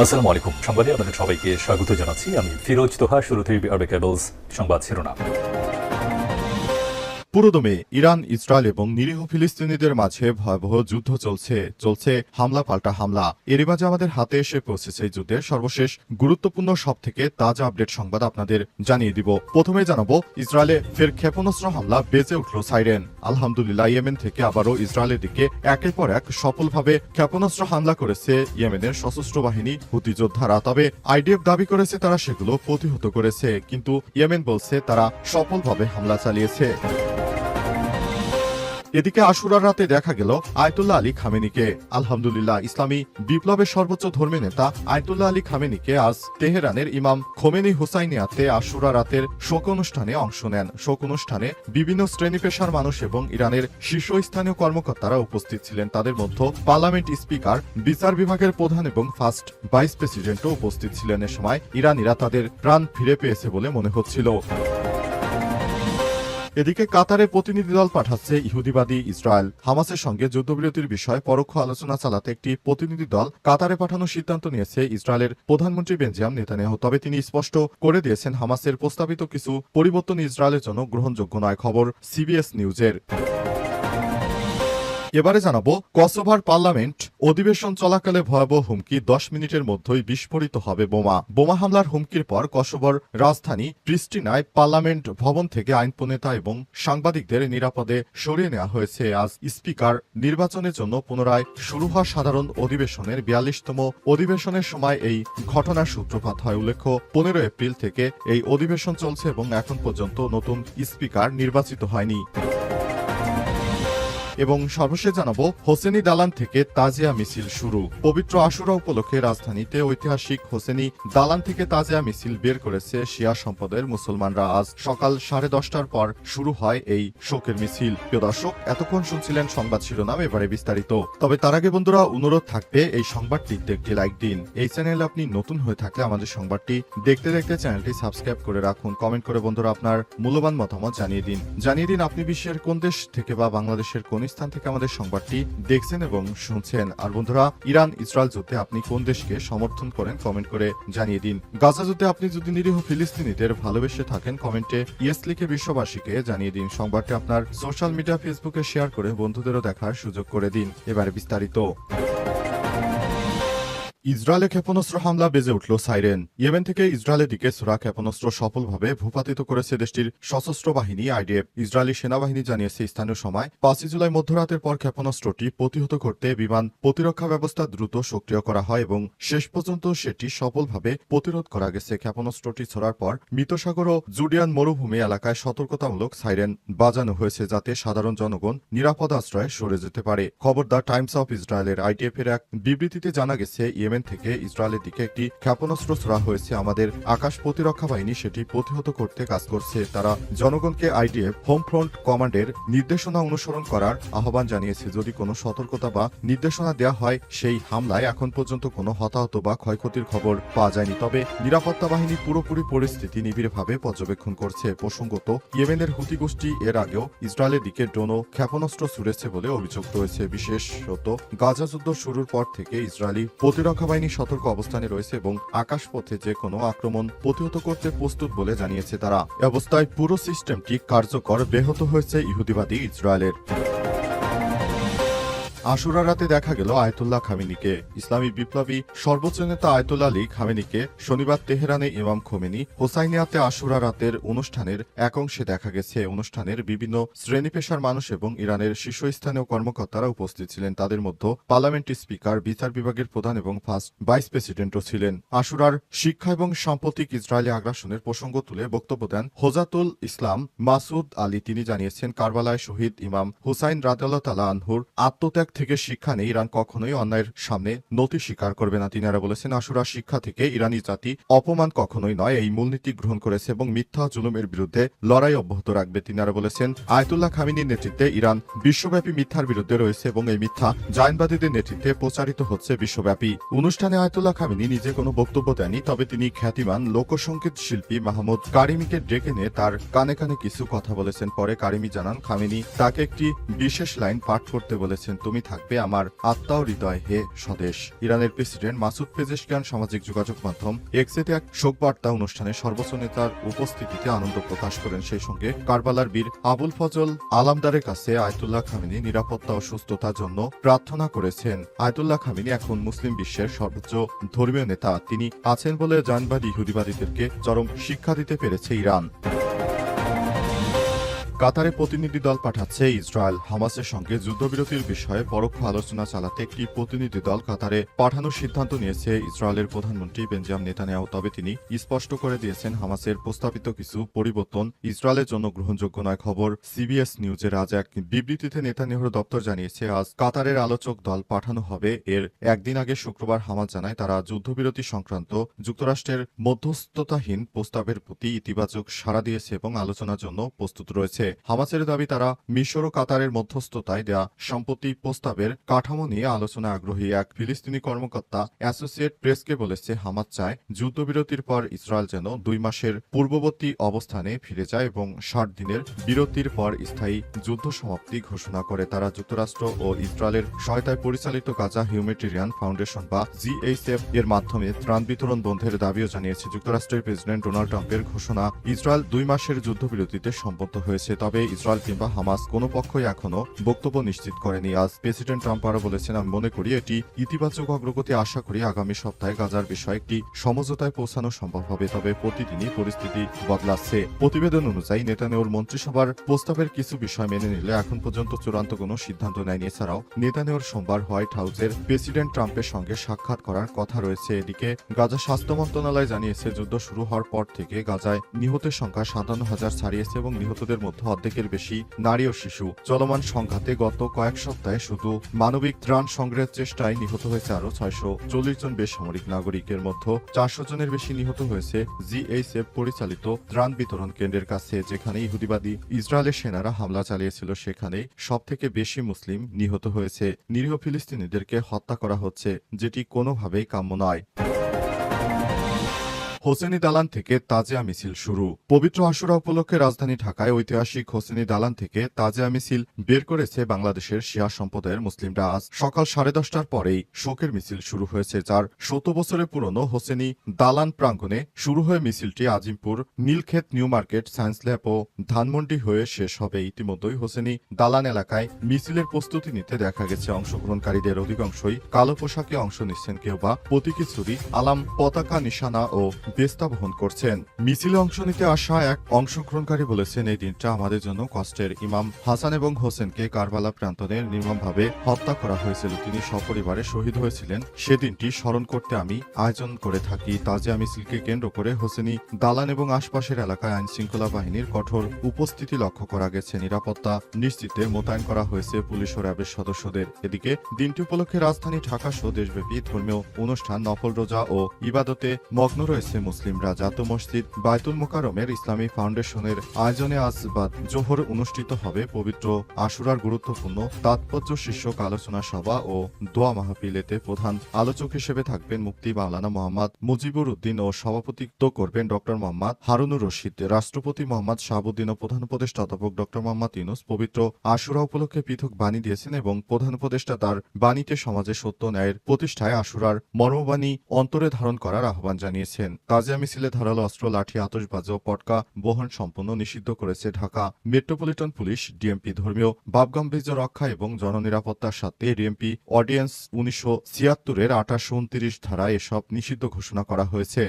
আসসালামু আলাইকুম। সংবাদে আপনাদের সবাইকে স্বাগত জানাচ্ছি। আমি ফিরোজ তোহা। শুরুতেই আরবে কেবলস সংবাদ শিরোনাম। পুরোদমে ইরান, ইসরায়েল এবং নিরীহ ফিলিস্তিনিদের মাঝে ভয়াবহ যুদ্ধ চলছে হামলা পাল্টা হামলা। এরই মাঝে আমাদের হাতে এসে পৌঁছেছে এই যুদ্ধের সর্বশেষ গুরুত্বপূর্ণ সব থেকে তাজা আপডেট সংবাদ আপনাদের জানিয়ে দিব। প্রথমে জানাবো, ইসরায়েলে ফের ক্ষেপণাস্ত্র হামলা, বেজে উঠল সাইরেন। আলহামদুলিল্লাহ, ইয়েমেন থেকে আবারও ইসরায়েলের দিকে একের পর এক সফলভাবে ক্ষেপণাস্ত্র হামলা করেছে ইয়েমেনের সশস্ত্র বাহিনী হুতি যোদ্ধারা। তবে আইডিএফ দাবি করেছে তারা সেগুলো প্রতিহত করেছে, কিন্তু ইয়েমেন বলছে তারা সফলভাবে হামলা চালিয়েছে। এদিকে আশুরার রাতে দেখা গেল আয়তুল্লাহ আলী খামেনিকে। আলহামদুলিল্লাহ, ইসলামী বিপ্লবের সর্বোচ্চ ধর্মী নেতা আয়তুল্লাহ আলী খামেনিকে আজ তেহরানের ইমাম খোমেনি হুসাইনিয়াতে আশুরা রাতের শোক অনুষ্ঠানে অংশ নেন। শোক অনুষ্ঠানে বিভিন্ন শ্রেণী পেশার মানুষ এবং ইরানের শীর্ষস্থানীয় কর্মকর্তারা উপস্থিত ছিলেন। তাদের মধ্যে পার্লামেন্ট স্পিকার, বিচার বিভাগের প্রধান এবং ফার্স্ট ভাইস প্রেসিডেন্টও উপস্থিত ছিলেন। এ সময় ইরানিরা তাদের প্রাণ ফিরে পেয়েছে বলে মনে হচ্ছিল। এদিকে কাতারে প্রতিনিধি দল পাঠাচ্ছে ইহুদিবাদী ইসরায়েল। হামাসের সঙ্গে যুদ্ধবিরতির বিষয়ে পরোক্ষ আলোচনা চালাতে একটি প্রতিনিধি দল কাতারে পাঠানোর সিদ্ধান্ত নিয়েছে ইসরায়েলের প্রধানমন্ত্রী বেঞ্জামিন নেতানিয়াহু। তবে তিনি স্পষ্ট করে দিয়েছেন, হামাসের প্রস্তাবিত কিছু পরিবর্তন ইসরায়েলের জন্য গ্রহণযোগ্য নয়। খবর সিবিএস নিউজের। এবারে জানাবো, কসোভোর পার্লামেন্ট অধিবেশন চলাকালে ভয়াবহ হুমকি, 10 মিনিটের মধ্যেই বিস্ফোরিত হবে বোমা। বোমা হামলার হুমকির পর কসোভোর রাজধানী প্রিস্টিনায় পার্লামেন্ট ভবন থেকে আইন প্রণেতা এবং সাংবাদিকদের নিরাপদে সরিয়ে নেওয়া হয়েছে। আজ স্পিকার নির্বাচনের জন্য পুনরায় শুরু হওয়া সাধারণ অধিবেশনের 42তম অধিবেশনের সময় এই ঘটনার সূত্রপাত হয়। উল্লেখ্য, 15 এপ্রিল থেকে এই অধিবেশন চলছে এবং এখন পর্যন্ত নতুন স্পিকার নির্বাচিত হয়নি। এবং সর্বশেষ জানাবো, হোসেনি দালান থেকে তাজিয়া মিছিল শুরু। পবিত্র আশুরা উপলক্ষে রাজধানীতে ঐতিহাসিক হোসেনি দালান থেকে তাজিয়া মিছিল বের করেছে শিয়া সম্প্রদায়ের মুসলমানরা। আজ সকাল 10:30টার পর শুরু হয় এই শোকের মিছিল। প্রিয় দর্শক, এতক্ষণ শুনছিলেন সংবাদ শিরোনাম, এবারে বিস্তারিত। তবে তার আগে বন্ধুরা, অনুরোধ থাকবে এই সংবাদটিতে একটি লাইক দিন। এই চ্যানেলে আপনি নতুন হয়ে থাকলে আমাদের সংবাদটি দেখতে দেখতে চ্যানেলটি সাবস্ক্রাইব করে রাখুন। কমেন্ট করে বন্ধুরা আপনার মূল্যবান মতামত জানিয়ে দিন আপনি বিশ্বের কোন দেশ থেকে বা বাংলাদেশের কোন স্থান থেকে আমাদের সংবাদটি দেখছেন এবং শুনছেন। আর বন্ধুরা, ইরান ইসরায়েল যুদ্ধে আপনি কোন দেশকে সমর্থন করেন কমেন্ট করে জানিয়ে দিন। গাজা যুদ্ধে আপনি যদি নিরীহ ফিলিস্তিনিদের ভালোবেসে থাকেন কমেন্টে ইয়েস লিখে বিশ্ববাসীকে জানিয়ে দিন। সংবাদটি আপনার সোশ্যাল মিডিয়া ফেসবুকে শেয়ার করে বন্ধুদেরও দেখার সুযোগ করে দিন। এবারে বিস্তারিত। ইসরায়েলে ক্ষেপণাস্ত্র হামলা, বেজে উঠল সাইরেন। ইয়েমেন থেকে ইসরায়েলের দিকে ছোড়া ক্ষেপণাস্ত্র সফলভাবে ভূপাতিত করেছে দেশটির সশস্ত্র বাহিনী আইডিএফ। ইসরায়েলি সেনাবাহিনী জানিয়েছে, স্থানীয় সময় 5 জুলাই মধ্যরাতের পর ক্ষেপণাস্ত্রটি প্রতিহত করতে বিমান প্রতিরক্ষা ব্যবস্থা দ্রুত সক্রিয় করা হয় এবং শেষ পর্যন্ত সেটি সফলভাবে প্রতিরোধ করা গেছে। ক্ষেপণাস্ত্রটি ছোড়ার পর মৃতসাগর ও জুডিয়ান মরুভূমি এলাকায় সতর্কতামূলক সাইরেন বাজানো হয়েছে, যাতে সাধারণ জনগণ নিরাপদ আশ্রয়ে সরে যেতে পারে। খবর দ্য টাইমস অফ ইসরায়েলের। আইডিএফ এর এক বিবৃতিতে জানা গেছে, ইয়েমেন থেকে ইসরায়েলের দিকে একটি ক্ষেপণাস্ত্র ছোড়া হয়েছে। আমাদের আকাশ প্রতিরক্ষা বাহিনী সেটি প্রতিহত করতে কাজ করছে। তারা জনগণকে আইডিএফ হোম ফ্রন্ট কমান্ডের নির্দেশনা অনুসরণ করার আহ্বান জানিয়েছে। যদি কোনো সতর্কতা বা নির্দেশনা দেওয়া হয়, সেই হামলায় এখন পর্যন্ত কোনো হতাহত বা ক্ষয়ক্ষতির খবর পাওয়া যায়নি। তবে নিরাপত্তা বাহিনী পুরোপুরি পরিস্থিতি নিবিড়ভাবে পর্যবেক্ষণ করছে। প্রসঙ্গত, ইয়েমেনের হুতি গোষ্ঠী এর আগেও ইসরায়েলের দিকে ড্রোন ও ক্ষেপণাস্ত্র ছুড়েছে বলে অভিযোগ রয়েছে। বিশেষত গাজা যুদ্ধ শুরুর পর থেকে ইসরায়েলি প্রতিরক্ষা বাহিনী সতর্ক অবস্থানে রয়েছে এবং আকাশপথে যে কোনো আক্রমণ প্রতিহত করতে প্রস্তুত বলে জানিয়েছে তারা। এ অবস্থায় পুরো সিস্টেমটি কার্যকর ব্যাহত হয়েছে ইহুদিবাদী ইসরায়েলের। আশুরা রাতে দেখা গেল আয়তুল্লাহ খামেনিকে। ইসলামী বিপ্লবী সর্বোচ্চ নেতা আয়তুল্লাহ আলী খামেনিকে শনিবার তেহরানে ইমাম খোমেনি হোসাইনিয়াতে আশুরা রাতের অনুষ্ঠানের এক অংশে দেখা গেছে। অনুষ্ঠানের বিভিন্ন শ্রেণী পেশার মানুষ এবং ইরানের শীর্ষস্থানীয় কর্মকর্তারা উপস্থিত ছিলেন। তাদের মধ্যে পার্লামেন্ট স্পিকার, বিচার বিভাগের প্রধান এবং ফার্স্ট ভাইস প্রেসিডেন্টও ছিলেন। আশুরার শিক্ষা এবং সাম্প্রতিক ইসরায়েলি আগ্রাসনের প্রসঙ্গ তুলে বক্তব্য দেন হোজাতুল ইসলাম মাসুদ আলী। তিনি জানিয়েছেন, কারবালায় শহীদ ইমাম হুসাইন রাদিয়াল্লাহু তাআলা আনহুর আত্মত্যাগ থেকে শিক্ষা নেই, ইরান কখনোই অন্যায়ের সামনে নতি স্বীকার করবে না। তিনি আরো বলেছেন, আশুরা শিক্ষা থেকে ইরানি জাতি অপমান কখনোই নয়, এই মূলনীতি গ্রহণ করেছে এবং মিথ্যা জুলুমের বিরুদ্ধে লড়াই অব্যাহত রাখবে। তিনি আরো বলেছেন, আয়তুল্লাহ খামেনির নেতৃত্বে ইরান বিশ্বব্যাপী মিথ্যার বিরুদ্ধে রয়েছে এবং এই মিথ্যা জায়নবাদীদের নেতৃত্বে প্রচারিত হচ্ছে বিশ্বব্যাপী। অনুষ্ঠানে আয়তুল্লাহ খামেনি নিজে কোনো বক্তব্য দেননি, তবে তিনি খ্যাতিমান লোকসঙ্গীত শিল্পী মাহমুদ কারিমিকে ডেকে নিয়ে তার কানে কানে কিছু কথা বলেছেন। পরে কারিমি জানান, খামেনি তাকে একটি বিশেষ লাইন পাঠ করতে বলেছেন, তুমি থাকবে আমার আত্মা ও হৃদয়, হে স্বদেশ। ইরানের প্রেসিডেন্ট মাসুদ পেজেশকিয়ান সামাজিক যোগাযোগ মাধ্যম এক্সেতে এক শোকবার্তা অনুষ্ঠানে সর্বোচ্চ নেতার উপস্থিতিতে আনন্দ প্রকাশ করেন। সেই সঙ্গে কারবালার বীর আবুল ফজল আলামদারের কাছে আয়াতুল্লাহ খামেনি নিরাপত্তা ও সুস্থতার জন্য প্রার্থনা করেছেন। আয়াতুল্লাহ খামেনি এখন মুসলিম বিশ্বের সর্বোচ্চ ধর্মীয় নেতা। তিনি আছেন বলে জানবাদী ইহুদিবাদীদেরকে চরম শিক্ষা দিতে পেরেছে ইরান। কাতারে প্রতিনিধি দল পাঠাচ্ছে ইসরায়েল। হামাসের সঙ্গে যুদ্ধবিরতির বিষয়ে পরোক্ষ আলোচনা চালাতে একটি প্রতিনিধি দল কাতারে পাঠানোর সিদ্ধান্ত নিয়েছে ইসরায়েলের প্রধানমন্ত্রী বেঞ্জামিন নেতানিয়াহু। তবে তিনি স্পষ্ট করে দিয়েছেন, হামাসের প্রস্তাবিত কিছু পরিবর্তন ইসরায়েলের জন্য গ্রহণযোগ্য নয়। খবর সিবিএস নিউজের আজ এক বিবৃতিতে নেতানিয়াহুর দপ্তর জানিয়েছে, আজ কাতারের আলোচক দল পাঠানো হবে। এর একদিন আগে শুক্রবার হামাস জানায় তারা যুদ্ধবিরতি সংক্রান্ত যুক্তরাষ্ট্রের মধ্যস্থতাহীন প্রস্তাবের প্রতি ইতিবাচক সাড়া দিয়েছে এবং আলোচনার জন্য প্রস্তুত রয়েছে। হামাসের দাবি, তারা মিশর ও কাতারের মধ্যস্থতায় দেয়া সম্পত্তি প্রস্তাবের কাঠামো নিয়ে আলোচনায় আগ্রহী। এক ফিলিস্তিনি কর্মকর্তা অ্যাসোসিয়েট প্রেসকে বলেছে, হামাস চায় যুদ্ধবিরতির পর ইসরায়েল যেন 2 মাসের পূর্ববর্তী অবস্থানে ফিরে যায় এবং 60 দিনের বিরতির পর স্থায়ী যুদ্ধ সমাপ্তি ঘোষণা করে। তারা যুক্তরাষ্ট্র ও ইসরায়েলের সহায়তায় পরিচালিত গাজা হিউম্যানিটেরিয়ান ফাউন্ডেশন বা জিএইচএফ এর মাধ্যমে ত্রাণ বিতরণ বন্ধের দাবিও জানিয়েছে। যুক্তরাষ্ট্রের প্রেসিডেন্ট ডোনাল্ড ট্রাম্পের ঘোষণা, ইসরায়েল 2 মাসের যুদ্ধবিরতিতে সম্মত হয়েছে। তবে ইসরায়েল কিংবা হামাস কোনো পক্ষই এখনো বক্তব্য নিশ্চিত করেনি। আজ প্রেসিডেন্ট ট্রাম্প আরও বলেছেন, আমি মনে করি এটি ইতিবাচক অগ্রগতি। আশা করি আগামী সপ্তাহে গাজার বিষয়ে একটি সমঝোতায় পৌঁছানো সম্ভব হবে। তবে প্রতিদিনই পরিস্থিতি বদলাচ্ছে। প্রতিবেদন অনুযায়ী নেতানিয়াহুর মন্ত্রিসভার প্রস্তাবের কিছু বিষয় মেনে নিলে এখন পর্যন্ত চূড়ান্ত কোনো সিদ্ধান্ত নেয়নি। এছাড়াও নেতানিয়াহুর সোমবার হোয়াইট হাউসের প্রেসিডেন্ট ট্রাম্পের সঙ্গে সাক্ষাৎ করার কথা রয়েছে। এদিকে গাজা স্বাস্থ্য মন্ত্রণালয় জানিয়েছে, যুদ্ধ শুরু হওয়ার পর থেকে গাজায় নিহতের সংখ্যা 57,000 ছাড়িয়েছে এবং নিহতদের মধ্যে অর্ধেকের বেশি নারী ও শিশু। চলমান সংঘাতে গত কয়েক সপ্তাহে শুধু মানবিক ত্রাণ সংগ্রহের চেষ্টায় নিহত হয়েছে আরও 640 জন বেসামরিক নাগরিকের মধ্যে 400 জনের বেশি নিহত হয়েছে জিএইচএফ পরিচালিত ত্রাণ বিতরণ কেন্দ্রের কাছে, যেখানে ইহুদিবাদী ইসরায়েলের সেনারা হামলা চালিয়েছিল। সেখানে সবথেকে বেশি মুসলিম নিহত হয়েছে। নিরীহ ফিলিস্তিনিদেরকে হত্যা করা হচ্ছে, যেটি কোনোভাবেই কাম্য নয়। হোসেনি দালান থেকে তাজিয়া মিছিল শুরু। পবিত্র আশুরা উপলক্ষে রাজধানী ঢাকায় ঐতিহাসিক হোসেনি দালান থেকে তাজিয়া মিছিল বের করেছে বাংলাদেশের শিয়া সম্প্রদায়ের মুসলিমরা। আজ সকাল 10:30টার পরেই শোকের মিছিল শুরু হয়েছে, যার 100 বছরের পুরনো হোসেনি দালান প্রাঙ্গণে শুরু হয়ে মিছিলটি Azimpur, Nilkhet, new market, science lab ও ধানমন্ডি হয়ে শেষ হবে। ইতিমধ্যেই হোসেনি দালান এলাকায় মিছিলের প্রস্তুতি নিতে দেখা গেছে। অংশগ্রহণকারীদের অধিকাংশই কালো পোশাকে অংশ নিচ্ছেন, কেউ বা প্রতীকী ছুরি, আলাম, পতাকা, নিশানা ও বেস্তা বহন করছেন। মিছিলে অংশ নিতে আসা এক অংশগ্রহণকারী বলেছেন, এই দিনটা আমাদের জন্য কষ্টের। ইমাম হাসান এবং হোসেনকে কারবালা প্রান্তরে নির্মমভাবে হত্যা করা হয়েছিল। তিনি সপরিবারে শহীদ হয়েছিলেন। সেদিনটি স্মরণ করতে আমি আয়োজন করে থাকি। তাজিয়া মিছিলকে কেন্দ্র করে হোসেনি দালান এবং আশপাশের এলাকায় আইন শৃঙ্খলা বাহিনীর কঠোর উপস্থিতি লক্ষ্য করা গেছে। নিরাপত্তা নিশ্চিতে মোতায়েন করা হয়েছে পুলিশ ও র্যাবের সদস্যদের। এদিকে দিনটি উপলক্ষে রাজধানী ঢাকা সহ দেশব্যাপী ধর্মীয় অনুষ্ঠান, নফল রোজা ও ইবাদতে মগ্ন রয়েছে মুসলিমরা। জাতীয় মসজিদ বায়তুল মোকাররমের ইসলামী ফাউন্ডেশনের আয়োজনে আজ বাদ জোহর অনুষ্ঠিত হবে পবিত্র আশুরার গুরুত্বপূর্ণ তাৎপর্য শীর্ষক আলোচনা সভা ও দোয়া মাহফিল। এতে প্রধান আলোচক হিসেবে থাকবেন মুফতি মাওলানা মোহাম্মদ মুজিবুর উদ্দিন ও সভাপতিত্ব করবেন ডক্টর মোহাম্মদ হারুনুর রশিদ। রাষ্ট্রপতি মোহাম্মদ শাহাবুদ্দিন ও প্রধান উপদেষ্টা অধ্যাপক ডক্টর মোহাম্মদ ইউনূস পবিত্র আশুরা উপলক্ষে পৃথক বাণী দিয়েছেন এবং প্রধান উপদেষ্টা তার বাণীতে সমাজে সত্য ন্যায়ের প্রতিষ্ঠায় আশুরার মর্মবাণী অন্তরে ধারণ করার আহ্বান জানিয়েছেন। তাজিয়া মিছিলে ধারালো অস্ত্র, লাঠি, আতশবাজি ও পটকা বহন সম্পূর্ণ নিষিদ্ধ করেছে ঢাকা মেট্রোপলিটন পুলিশ। ডিএমপি ধর্মীয় ভাবগাম্ভীর্য রক্ষা এবং জননিরাপত্তার সাথে ডিএমপি অর্ডিন্যান্স 1976-এর 28-29 ধারায় এসব নিষিদ্ধ ঘোষণা করা হয়েছে।